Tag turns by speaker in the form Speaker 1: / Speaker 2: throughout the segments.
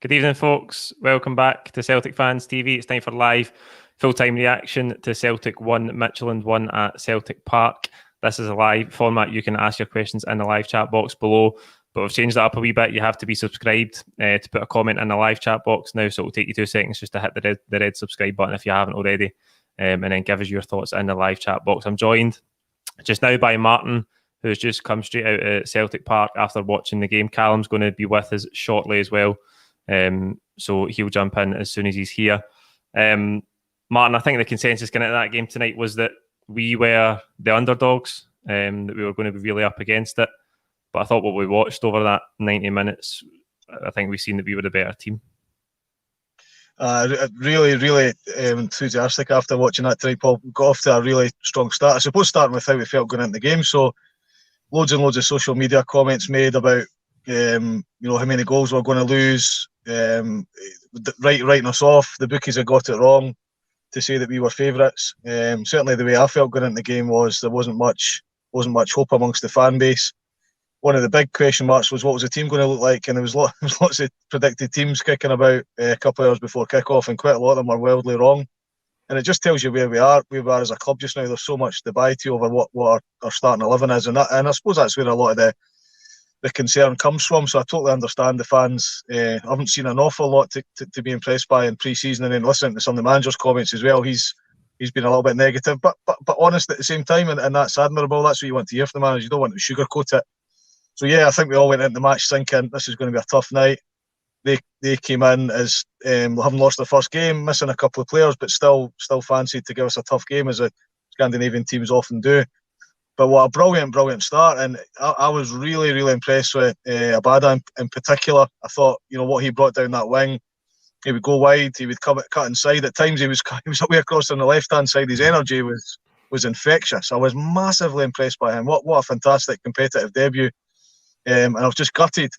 Speaker 1: Good evening, folks. Welcome back to Celtic Fans TV. It's time for live full-time reaction to Celtic 1, Midtjylland 1 at Celtic Park. This is a live format. You can ask your questions in the live chat box below, but we've changed that up a wee bit. You have to be subscribed to put a comment in the live chat box now, so it'll take you 2 seconds just to hit the red subscribe button if you haven't already, and then give us your thoughts in the live chat box. I'm joined just now by Martin, who's just come straight out at Celtic Park after watching the game. Callum's going to be with us shortly as well. So he'll jump in as soon as he's here. Martin, I think the consensus going into that game tonight was that we were the underdogs, that we were going to be really up against it. But I thought what we watched over that 90 minutes, I think we've seen that we were the better team.
Speaker 2: Really enthusiastic after watching that tonight, Paul. Got off to a really strong start. I suppose starting with how we felt going into the game. So loads and loads of social media comments made about how many goals we're going to lose, writing us off. The bookies had got it wrong to say that we were favourites. Certainly the way I felt going into the game was there wasn't much hope amongst the fan base. One of the big question marks was what was the team going to look like, and there was lots of predicted teams kicking about a couple of hours before kick-off, and quite a lot of them were wildly wrong. And it just tells you where we are as a club just now. There's so much debate over what our starting 11 is, and I suppose that's where a lot of the concern comes from. So I totally understand the fans. I haven't seen an awful lot to be impressed by in pre-season, and then listening to some of the manager's comments as well, he's been a little bit negative, but honest at the same time, and that's admirable. That's what you want to hear from the manager. You don't want to sugarcoat it. So yeah, I think we all went into the match thinking this is going to be a tough night. They came in as having lost their first game, missing a couple of players, but still fancied to give us a tough game, as the Scandinavian teams often do. But what a brilliant start, and I was really impressed with Abada in particular. I thought, what he brought down that wing, he would go wide, he would cut inside. At times he was away across on the left hand side. His energy was infectious. I was massively impressed by him. What a fantastic competitive debut. And I was just gutted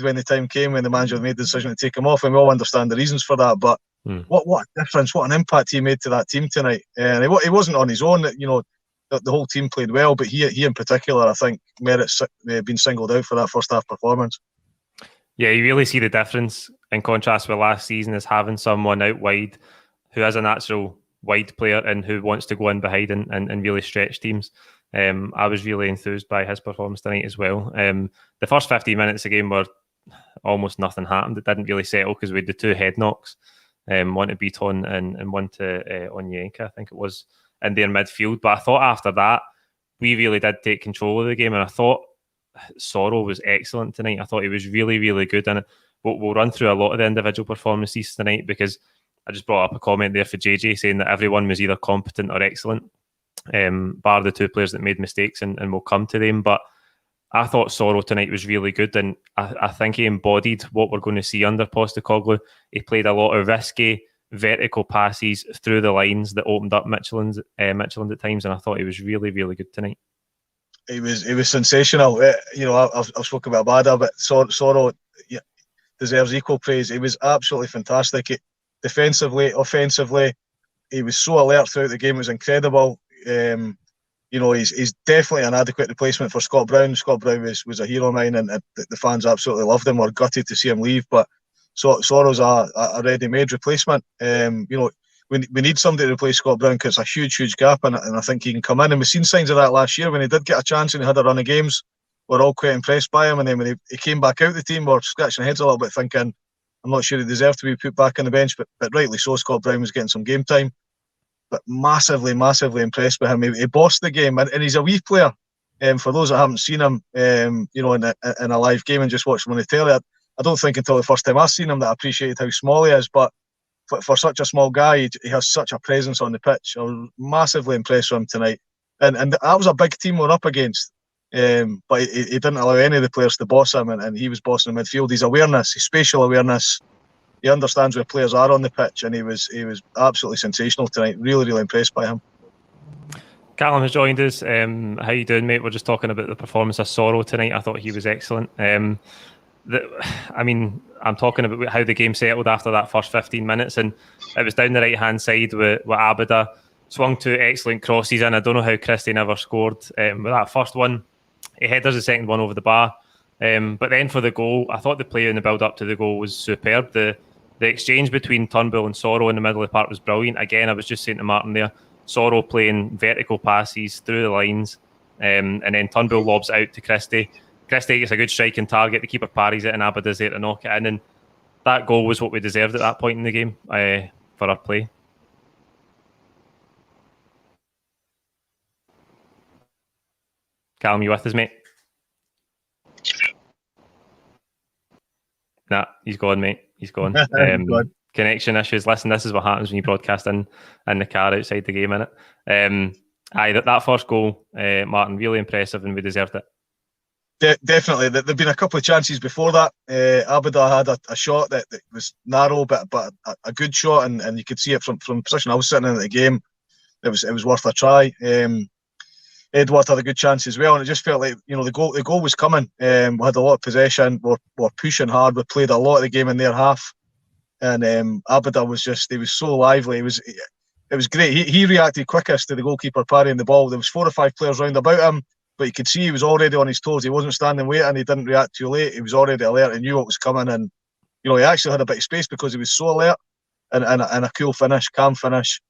Speaker 2: when the time came when the manager made the decision to take him off, and we all understand the reasons for that. But what a difference, what an impact he made to that team tonight. And he wasn't on his own. The whole team played well, but he in particular, I think, merits being singled out for that first half performance.
Speaker 1: Yeah, you really see the difference in contrast with last season as having someone out wide who is a natural wide player and who wants to go in behind and really stretch teams. I was really enthused by his performance tonight as well. The first 15 minutes of the game were almost nothing happened. It didn't really settle because we had the 2 head knocks, one to Bitton and one to Onyenka, I think it was, in their midfield. But I thought after that, we really did take control of the game, and I thought Sorrow was excellent tonight. I thought he was really good in it. We'll run through a lot of the individual performances tonight, because I just brought up a comment there for JJ saying that everyone was either competent or excellent, bar the 2 players that made mistakes, and we'll come to them. But I thought Sorrow tonight was really good, and I think he embodied what we're going to see under Postecoglou. He played a lot of risky vertical passes through the lines that opened up Midtjylland at times, and I thought he was really good tonight.
Speaker 2: He was sensational. I've spoken about Abada, but Sorrow deserves equal praise. He was absolutely fantastic. Defensively, offensively, he was so alert throughout the game. It was incredible. He's definitely an adequate replacement for Scott Brown. Scott Brown was a hero of mine, and the fans absolutely loved him. Were gutted to see him leave, but Sorrow's a ready-made replacement. We need somebody to replace Scott Brown, because it's a huge gap, and I think he can come in. And we've seen signs of that last year when he did get a chance and he had a run of games. We're all quite impressed by him, and then when he came back out the team, we're scratching our heads a little bit, thinking, I'm not sure he deserved to be put back on the bench, but rightly so. Scott Brown was getting some game time, but massively impressed by him. He bossed the game, and he's a wee player. For those that haven't seen him, in a live game and just watched him on the telly, I don't think until the first time I've seen him that I appreciated how small he is. But for such a small guy, he has such a presence on the pitch. I was massively impressed with him tonight, and that was a big team we're up against. But he didn't allow any of the players to boss him, and he was bossing the midfield. His awareness, his spatial awareness, he understands where players are on the pitch, and he was absolutely sensational tonight. Really impressed by him.
Speaker 1: Callum has joined us. How you doing, mate? We're just talking about the performance of Sorrow tonight. I thought he was excellent. I'm talking about how the game settled after that first 15 minutes, and it was down the right-hand side with Abada. Swung 2 excellent crosses in. I don't know how Christie never scored with that first one. He headers the second one over the bar. But then for the goal, I thought the play in the build-up to the goal was superb. The exchange between Turnbull and Sorrow in the middle of the park was brilliant. Again, I was just saying to Martin there, Sorrow playing vertical passes through the lines, and then Turnbull lobs out to Christie. Christie gets a good striking target. The keeper parries it, and Abada's there to knock it in. And that goal was what we deserved at that point in the game for our play. Callum, you with us, mate? Nah, he's gone, mate. He's gone. Connection issues. Listen, this is what happens when you broadcast in the car outside the game, innit? That first goal, Martin, really impressive, and we deserved it.
Speaker 2: Definitely. There've been a couple of chances before that. Abada had a shot that was narrow, but a good shot, and you could see it from the position I was sitting in at the game. It was worth a try. Edward had a good chance as well, and it just felt like the goal was coming. We had a lot of possession. We're pushing hard. We played a lot of the game in their half, and Abada was so lively. It was great. He reacted quickest to the goalkeeper parrying the ball. There was 4 or 5 players round about him, but you could see he was already on his toes. He wasn't standing waiting. He didn't react too late. He was already alert and knew what was coming, and he actually had a bit of space because he was so alert and a cool finish, calm finish.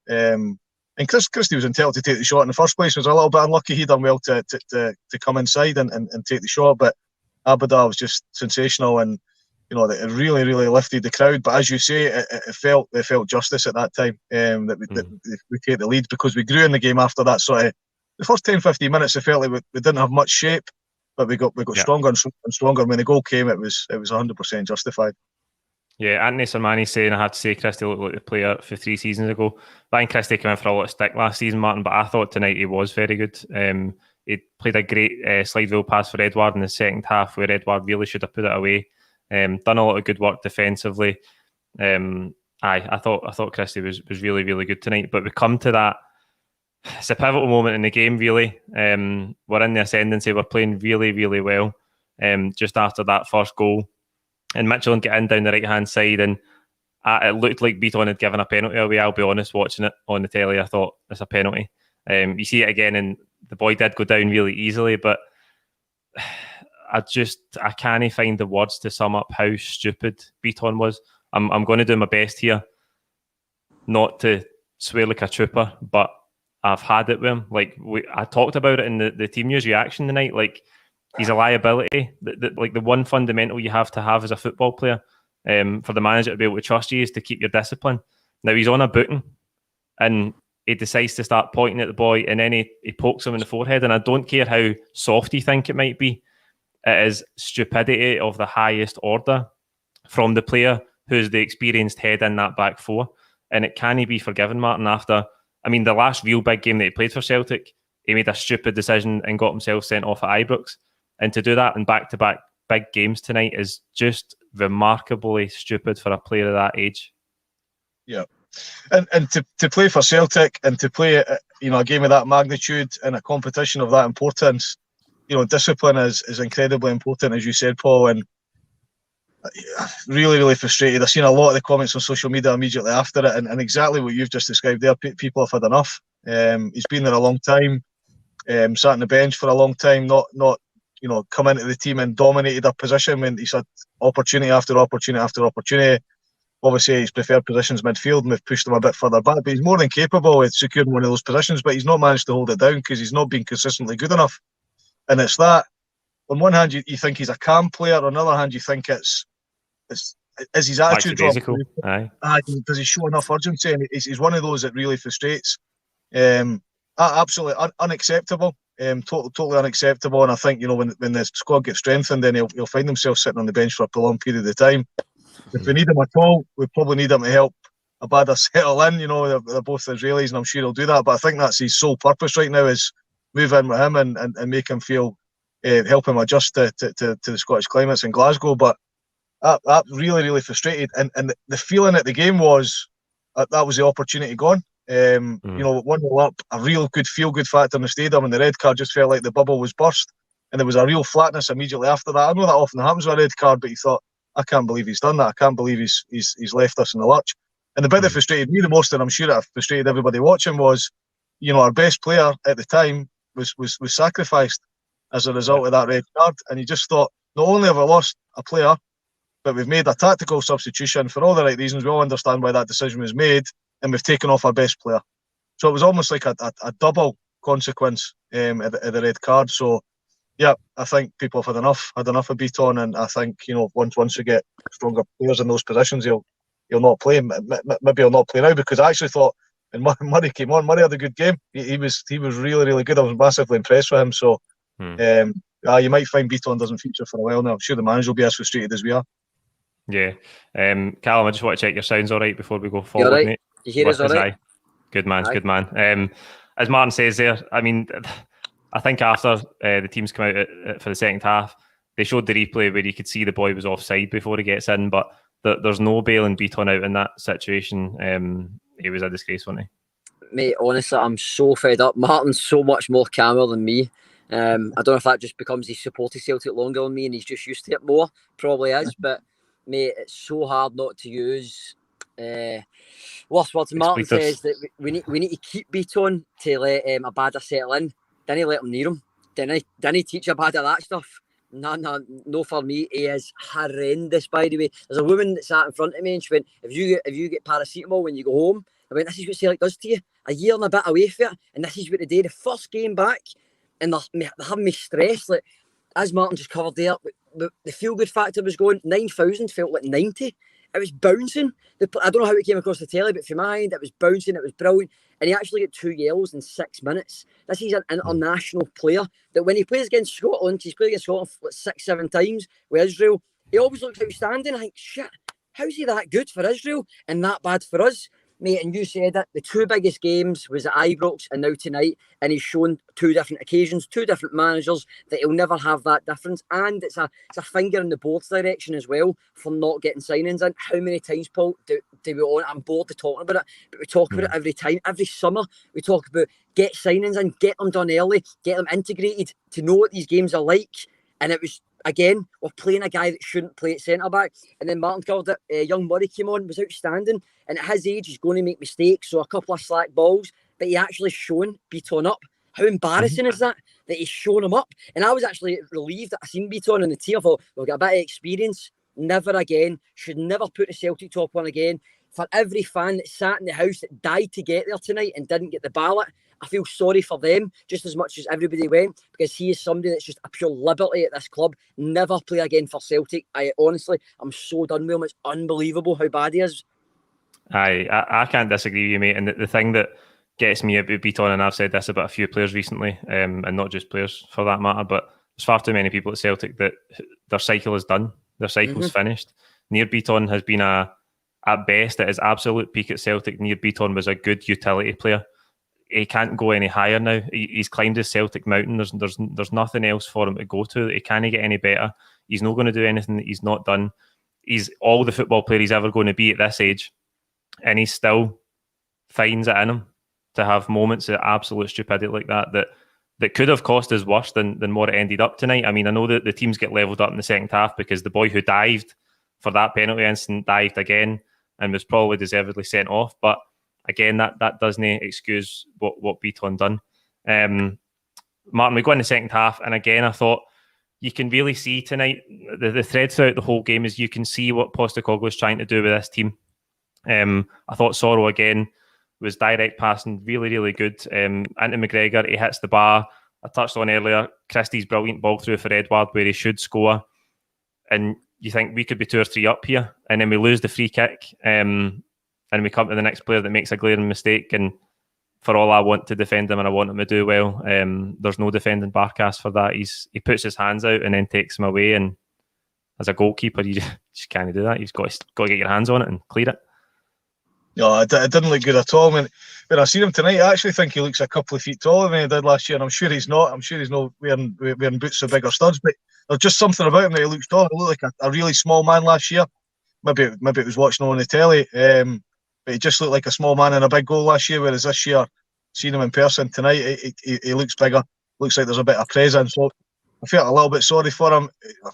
Speaker 2: And Christie was entitled to take the shot in the first place. Was a little bit unlucky. He done well to come inside and take the shot, but Abada was just sensational, and it really, really lifted the crowd. But as you say, it felt justice at that time that we take the lead, because we grew in the game after that sort of the first 10-15 minutes. It felt like we didn't have much shape, but we got stronger and stronger. When the goal came, it was 100% justified. Yeah,
Speaker 1: Anthony Sermani saying I had to say Christie looked like the player for 3 seasons ago. I think Christie came in for a lot of stick last season, Martin, but I thought tonight he was very good. He played a great slide wheel pass for Edward in the second half, where Edward really should have put it away. Done a lot of good work defensively. I thought Christie was really, really good tonight. But we come to that. It's a pivotal moment in the game, really. We're in the ascendancy. We're playing really, really well. Just after that first goal, and Midtjylland get in down the right-hand side, and it looked like Bitton had given a penalty away. I'll be honest, watching it on the telly, I thought it's a penalty. You see it again, and the boy did go down really easily, but I can't find the words to sum up how stupid Bitton was. I'm going to do my best here not to swear like a trooper, but I've had it with him. I talked about it in the team news reaction tonight. He's a liability. The one fundamental you have to have as a football player, for the manager to be able to trust you, is to keep your discipline. Now he's on a booking, and he decides to start pointing at the boy, and then he pokes him in the forehead. And I don't care how soft you think it might be, it is stupidity of the highest order from the player who's the experienced head in that back four, and it can't be forgiven, Martin. After, the last real big game that he played for Celtic, he made a stupid decision and got himself sent off at Ibrox. And to do that in back-to-back big games tonight is just remarkably stupid for a player of that age.
Speaker 2: Yeah. And to play for Celtic and to play a game of that magnitude in a competition of that importance, discipline is incredibly important, as you said, Paul. And really, really frustrated. I've seen a lot of the comments on social media immediately after it, and exactly what you've just described there. People have had enough. He's been there a long time, sat on the bench for a long time, not come into the team and dominated a position when he's had opportunity after opportunity after opportunity. Obviously, his preferred position's midfield, and we've pushed him a bit further back, but he's more than capable of securing one of those positions, but he's not managed to hold it down because he's not been consistently good enough. And it's that, on one hand, you think he's a calm player, on the other hand, you think is his attitude drop? Does he show enough urgency? And he's one of those that really frustrates. Absolutely unacceptable. Totally unacceptable. And I think when the squad gets strengthened, then he'll find himself sitting on the bench for a prolonged period of time. If we need him at all, we probably need him to help Abada settle in. They're both Israelis, and I'm sure he'll do that. But I think that's his sole purpose right now, is move in with him and make him feel, help him adjust to the Scottish climates in Glasgow. But that really, really frustrated. And the feeling at the game was that was the opportunity gone. 1-0 up, a real good feel-good factor in the stadium, and the red card just felt like the bubble was burst, and there was a real flatness immediately after that. I know that often happens with a red card, but you thought, I can't believe he's done that. I can't believe he's left us in the lurch. And the bit that frustrated me the most, and I'm sure it frustrated everybody watching, was our best player at the time was sacrificed as a result of that red card, and you just thought, not only have we lost a player, but we've made a tactical substitution for all the right reasons. We all understand why that decision was made, and we've taken off our best player. So it was almost like a double consequence of the red card. So yeah, I think people have had enough of Bitton, and I think, you know, once we get stronger players in those positions, he'll not play. Maybe he'll not play now, because I actually thought when Murray came on, Murray had a good game. He was really, really good. I was massively impressed with him. So you might find Bitton doesn't feature for a while now. I'm sure the manager will be as frustrated as we are.
Speaker 1: Yeah. Callum, I just want to check your sound's all right before we go forward,
Speaker 3: right?
Speaker 1: mate.
Speaker 3: You hear us all right?
Speaker 1: Good man,
Speaker 3: Aye.
Speaker 1: good man. As Martin says there, I mean, I think after the teams come out for the second half, they showed the replay where you could see the boy was offside before he gets in, but there's no bailing Bitton out in that situation. He was a disgrace, wasn't he?
Speaker 3: Mate, honestly, I'm so fed up. Martin's so much more calmer than me. I don't know if that just becomes he's supported Celtic longer than me and he's just used to it more. Probably is, but mate, it's so hard not to use worst words. Martin says that we need to keep Bitton to let Abada settle in. Didn't let him near him. Didn't he teach Abada that stuff? No for me. He is horrendous, by the way. There's a woman that sat in front of me and she went, if you get paracetamol when you go home, I went, this is what Celtic does to you. A year and a bit away from it, and this is what they did. The first game back, and they're having me stressed. Like, as Martin just covered there, the feel-good factor was going. 9,000 felt like 90. It was bouncing. I don't know how it came across the telly, but for my mind, it was bouncing. It was brilliant. And he actually got 2 yellows in 6 minutes. This is an international player that when he plays against Scotland, he's played against Scotland like 6-7 times with Israel. He always looks outstanding. I think, shit, how's he that good for Israel and that bad for us? Mate, and you said it, the 2 biggest games was at Ibrox and now tonight, and he's shown 2 different occasions, 2 different managers, that he'll never have that difference. And it's a finger in the board's direction as well for not getting signings in. How many times, Paul, do we on? I'm bored of talking about it, but we talk about it every time. Every summer, we talk about get signings in, get them done early, get them integrated to know what these games are like. And it was, again, we're playing a guy that shouldn't play at centre-back. And then Martin called it, young Murray came on, was outstanding. And at his age, he's going to make mistakes, so a couple of slack balls. But he actually shown Bitton up. How embarrassing is that he's shown him up? And I was actually relieved that I seen Bitton in the team. I thought, we'll get a bit of experience. Never again. Should never put the Celtic top on again. For every fan that sat in the house that died to get there tonight and didn't get the ballot, I feel sorry for them just as much as everybody went, because he is somebody that's just a pure liberty at this club. Never play again for Celtic. I'm so done with him. It's unbelievable how bad he is.
Speaker 1: I can't disagree with you, mate. And the thing that gets me about Bitton, and I've said this about a few players recently, and not just players for that matter, but there's far too many people at Celtic that their cycle is done. Their cycle's finished. Near Bitton has been at best at his absolute peak at Celtic. Near Bitton was a good utility player. He can't go any higher now. He's climbed his Celtic mountain. There's nothing else for him to go to. He can't get any better. He's not going to do anything that he's not done. He's all the football player he's ever going to be at this age, and he still finds it in him to have moments of absolute stupidity like that could have cost us worse than what it ended up tonight. I mean, I know that the teams get levelled up in the second half because the boy who dived for that penalty incident dived again and was probably deservedly sent off. But again, that doesn't excuse what Bitton done. Martin, we go in the second half, and again, I thought you can really see tonight, the thread throughout the whole game is you can see what Postecoglou is trying to do with this team. I thought Sorrow again was direct passing, really, really good. Into McGregor, he hits the bar. I touched on earlier, Christie's brilliant ball through for Edward where he should score. And you think we could be 2 or 3 up here, and then we lose the free kick, and we come to the next player that makes a glaring mistake. And for all I want to defend him and I want him to do well, there's no defending Barkas for that. He puts his hands out and then takes him away. And as a goalkeeper, you just can't do that. You've got to get your hands on it and clear it.
Speaker 2: No, it didn't look good at all. When I seen him tonight, I actually think he looks a couple of feet taller than he did last year. And I'm sure he's not. I'm sure he's not wearing boots with bigger studs. But there's just something about him that he looks tall. He looked like a really small man last year. Maybe it was watching on the telly. But he just looked like a small man in a big goal last year. Whereas this year, seeing him in person tonight, he looks bigger. Looks like there's a bit of presence. So I felt a little bit sorry for him.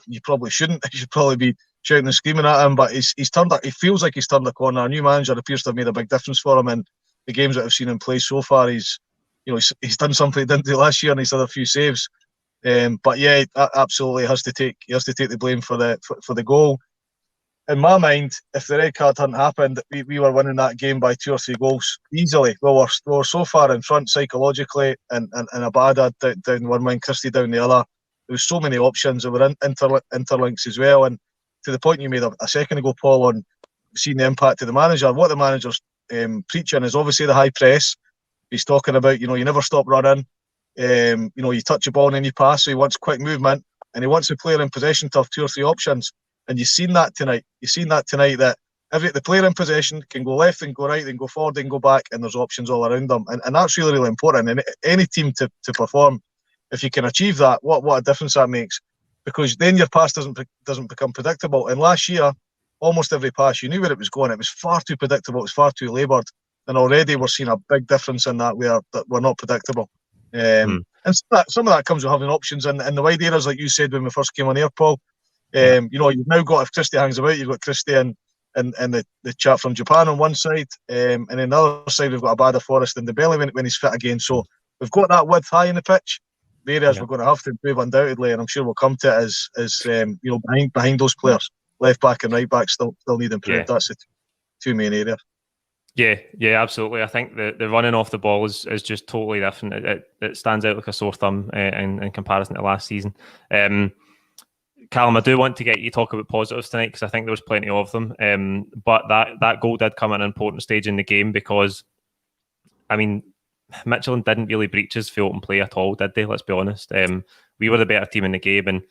Speaker 2: You probably shouldn't. You should probably be shouting and screaming at him, but he's turned. He feels like he's turned a corner. A new manager appears to have made a big difference for him, and the games that I've seen him play so far, he's done something he didn't do last year, and he's had a few saves. But yeah, absolutely has to take the blame for the goal. In my mind, if the red card hadn't happened, we were winning that game by 2 or 3 goals easily. We were so far in front psychologically, and Abada down one wing, Christie down the other. There was so many options. There were interlinks as well. And to the point you made a second ago, Paul, on seeing the impact of the manager. What the manager's preaching is obviously the high press. He's talking about, you never stop running. You touch a ball and then you pass. So he wants quick movement, and he wants the player in possession to have 2 or 3 options. And you've seen that tonight. That the player in possession can go left and go right, then go forward and go back, and there's options all around them. And that's really, really important. And any team to perform, if you can achieve that, what a difference that makes. Because then your pass doesn't become predictable. And last year, almost every pass, you knew where it was going. It was far too predictable. It was far too laboured. And already we're seeing a big difference in that we're not predictable. And some of that comes with having options in the wide areas, like you said when we first came on air, Paul. You've now got, if Christie hangs about, you've got Christie and the chap from Japan on one side, and then the other side we've got Abada, Forrest and Dembele when he's fit again. So we've got that width high in the pitch. The areas we're going to have to improve undoubtedly, and I'm sure we'll come to it as behind those players, left back and right back still need improved. That's the two main areas.
Speaker 1: Yeah, absolutely. I think the running off the ball is just totally different. It stands out like a sore thumb in comparison to last season. Callum, I do want to get you to talk about positives tonight because I think there was plenty of them. But that goal did come at an important stage in the game because, I mean, Midtjylland didn't really breach his full open play at all, did they? Let's be honest. We were the better team in the game, and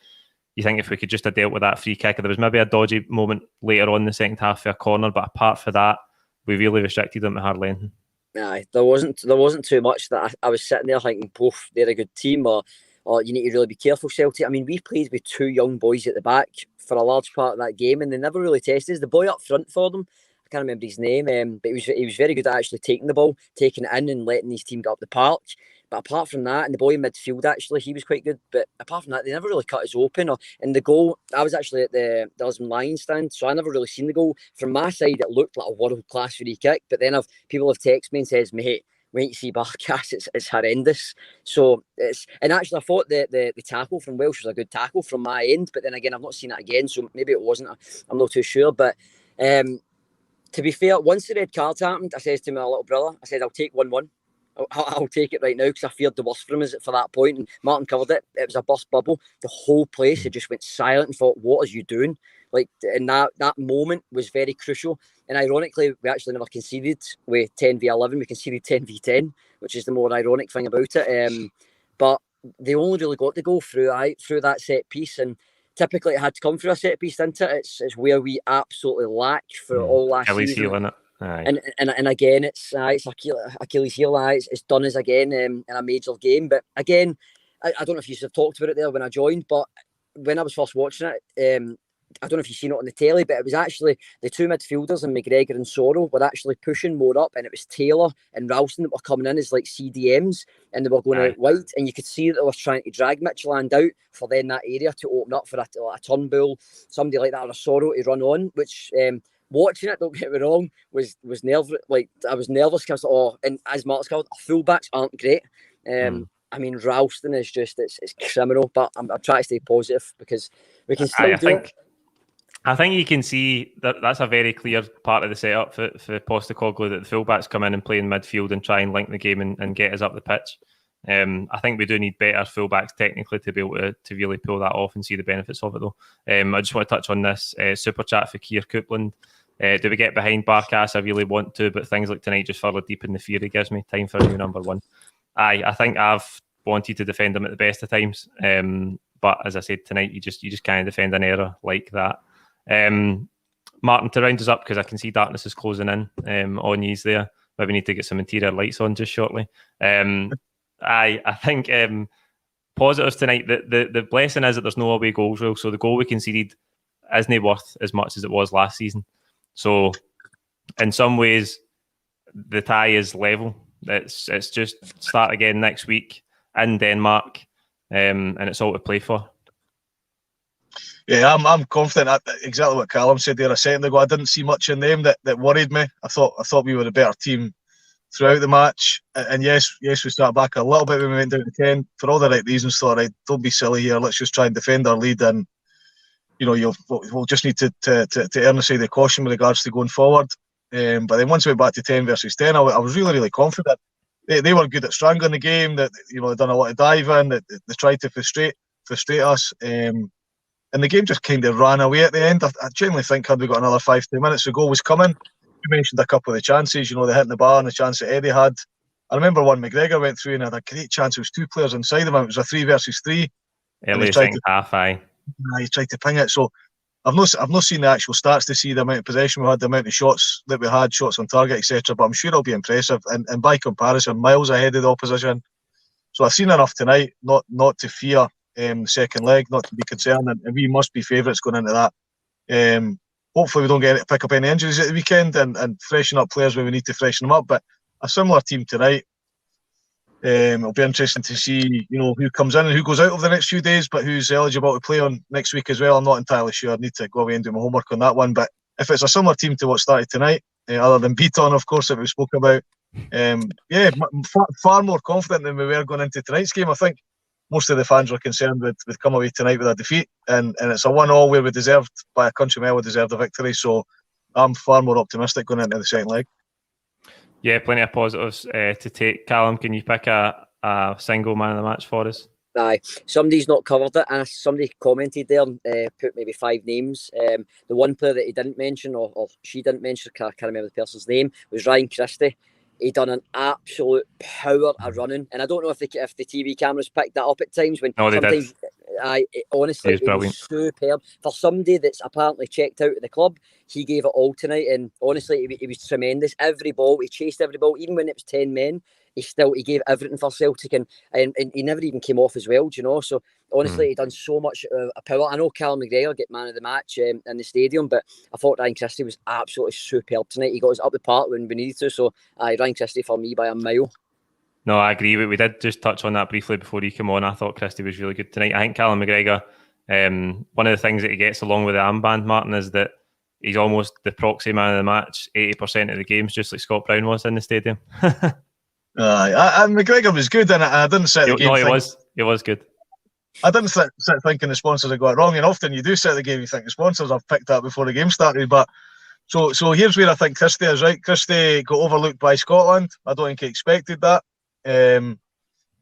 Speaker 1: you think if we could just have dealt with that free kick, there was maybe a dodgy moment later on in the second half for a corner, but apart from that, we really restricted them to hard length.
Speaker 3: Aye, there wasn't too much that I was sitting there thinking, "Poof, they're a good team," or you need to really be careful, Celtic. I mean, we played with 2 young boys at the back for a large part of that game, and they never really tested us. The boy up front for them, I can't remember his name, but he was very good at actually taking the ball, taking it in and letting his team get up the park. But apart from that, and the boy in midfield, actually, he was quite good. But apart from that, they never really cut us open. And the goal, I was actually at the Lisbon Lions stand, so I never really seen the goal. From my side, it looked like a world-class free kick. But then people have texted me and says, "Mate, wait to see Barkas, it's horrendous." So and actually I thought the tackle from Welsh was a good tackle from my end, but then again I've not seen it again, so maybe it wasn't. I'm not too sure. But to be fair, once the red card happened, I said to my little brother, I said, "I'll take 1-1. I'll take it right now," because I feared the worst from us for that point. And Martin covered it. It was a burst bubble. The whole place had just went silent and thought, "What are you doing?" Like, and that moment was very crucial. And ironically, we actually never conceded with 10v11. We conceded 10v10, which is the more ironic thing about it. But they only really got the goal through that set piece. And typically it had to come through a set piece, didn't it? It's where we absolutely lacked for all last season. And again, it's Achilles heel. It's done us again in a major game. But again, I don't know if you have talked about it there when I joined, but when I was first watching it, I don't know if you've seen it on the telly, but it was actually the 2 midfielders and McGregor and Sorrow were actually pushing more up, and it was Taylor and Ralston that were coming in as like CDMs, and they were going out wide, and you could see that they were trying to drag Midtjylland out for then that area to open up for a Turnbull, somebody like that, or a Sorrow to run on, which watching it, don't get me wrong, was nervous. Like, I was nervous because and as Mark's called, fullbacks aren't great. I mean, Ralston is just it's criminal, but I'm trying to stay positive because we can still do it.
Speaker 1: I think you can see that's a very clear part of the setup for Postecoglou, that the fullbacks come in and play in midfield and try and link the game and get us up the pitch. I think we do need better fullbacks technically to be able to really pull that off and see the benefits of it, though. I just want to touch on this super chat for Keir Coupland. Do we get behind Barkas? I really want to, but things like tonight just further deepen the fear he gives me. Time for a new number 1. I think I've wanted to defend him at the best of times, but as I said tonight, you just can't defend an error like that. Martin, to round us up, because I can see darkness is closing in on you there. Maybe need to get some interior lights on just shortly. I think positives tonight, the blessing is that there's no away goals rule, so the goal we conceded isn't worth as much as it was last season. So in some ways the tie is level. It's just start again next week in Denmark, and it's all to play for.
Speaker 2: Yeah, I'm confident. Exactly what Callum said there a second ago. I didn't see much in them that worried me. I thought we were a better team throughout the match. And yes, we start back a little bit when we went down to 10 for all the right reasons. Thought, right, don't be silly here. Let's just try and defend our lead, and we'll just need to earn a side of caution with regards to going forward. But then once we went back to 10 versus 10, I was really, really confident. They were good at strangling the game. That they'd done a lot of diving. That they tried to frustrate us. And the game just kind of ran away at the end. I genuinely think had we got another 5-10 minutes, the goal was coming. You mentioned a couple of the chances. They hitting the bar and the chance that Eddie had. I remember one McGregor went through and had a great chance. It was 2 players inside of him. It was a 3 versus 3.
Speaker 1: Early second half, aye.
Speaker 2: He tried to ping it. So I've not seen the actual stats to see the amount of possession we had, the amount of shots that we had, shots on target, etc. But I'm sure it'll be impressive. And by comparison, miles ahead of the opposition. So I've seen enough tonight not to fear the second leg, not to be concerned, and we must be favourites going into that. Hopefully we don't pick up any injuries at the weekend and freshen up players where we need to freshen them up. But a similar team tonight. It'll be interesting to see, who comes in and who goes out over the next few days, but who's eligible to play on next week as well. I'm not entirely sure. I need to go away and do my homework on that one. But if it's a similar team to what started tonight, other than Bitton, of course, that we spoke about, far more confident than we were going into tonight's game. I think most of the fans were concerned with come away tonight with a defeat, and it's a 1-1 where we deserved, by a country mile, we deserved a victory. So I'm far more optimistic going into the second leg.
Speaker 1: Yeah, plenty of positives to take. Callum, can you pick a single man of the match for us?
Speaker 3: Aye, somebody's not covered it, and somebody commented there and put maybe 5 names. The one player that he didn't mention, or she didn't mention, I can't remember the person's name, was Ryan Christie. He done an absolute power of running, and I don't know if the TV cameras picked that up at times.
Speaker 1: No, they did.
Speaker 3: Honestly, it was superb. For somebody that's apparently checked out of the club, he gave it all tonight, and honestly, he was tremendous. Every ball, he chased every ball, even when it was 10 men. He gave everything for Celtic, and he never even came off as well, So honestly, he done so much power. I know Callum McGregor get man of the match in the stadium, but I thought Ryan Christie was absolutely superb tonight. He got us up the park when we needed to. So Ryan Christie for me by a mile.
Speaker 1: No, I agree. We did just touch on that briefly before you came on. I thought Christie was really good tonight. I think Callum McGregor, one of the things that he gets along with the armband, Martin, is that he's almost the proxy man of the match 80% of the games, just like Scott Brown was in the stadium.
Speaker 2: And McGregor was good, and I didn't set the game.
Speaker 1: No, he was good.
Speaker 2: I didn't sit thinking the sponsors had got it wrong, and often you do set the game, you think the sponsors have picked that before the game started. But so here's where I think Christie is right. Christie got overlooked by Scotland. I don't think he expected that. And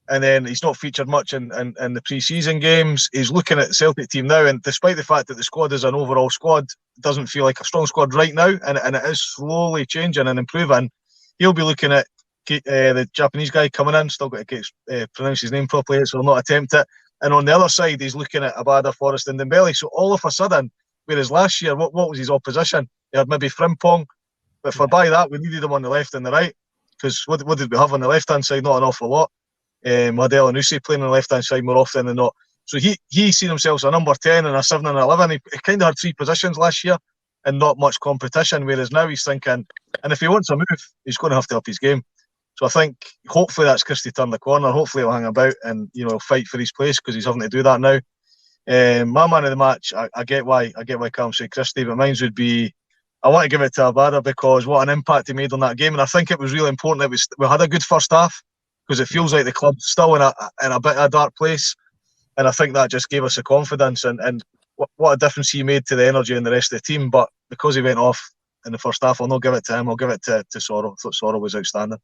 Speaker 2: then he's not featured much in the pre-season games. He's looking at the Celtic team now, and despite the fact that the squad is an overall squad, it doesn't feel like a strong squad right now, and it is slowly changing and improving. He'll be looking at the Japanese guy coming in. Still got to pronounce his name properly, so I'll not attempt it. And on the other side, he's looking at Abada, Forrest and Dembele. So all of a sudden, whereas last year, what was his opposition? He had maybe Frimpong, but for by that, we needed him on the left and the right. Because what did we have on the left-hand side? Not an awful lot. We had Elyounoussi playing on the left-hand side more often than not. So he seen himself as a number 10 and a 7 and 11. He kind of had 3 positions last year and not much competition, whereas now he's thinking, and if he wants a move, he's going to have to up his game. So I think hopefully that's Christie turned the corner. Hopefully he'll hang about and he'll fight for his place, because he's having to do that now. My man of the match, I get why Callum said Christie, but mine would be, I want to give it to Abada, because what an impact he made on that game, and I think it was really important that we had a good first half, because it feels like the club's still in a bit of a dark place, and I think that just gave us the confidence and what a difference he made to the energy and the rest of the team. But because he went off in the first half, I'll not give it to him. I'll give it to Soro. I thought Soro was outstanding.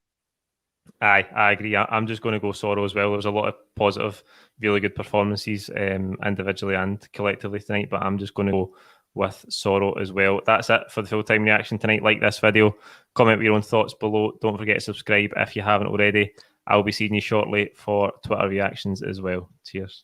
Speaker 1: Aye, I agree. I'm just going to go Soro as well. There was a lot of positive, really good performances individually and collectively tonight, but I'm just going to go with Soro as well. That's it for the full-time reaction tonight. Like this video, comment with your own thoughts below. Don't forget to subscribe if you haven't already. I'll be seeing you shortly for Twitter reactions as well. Cheers.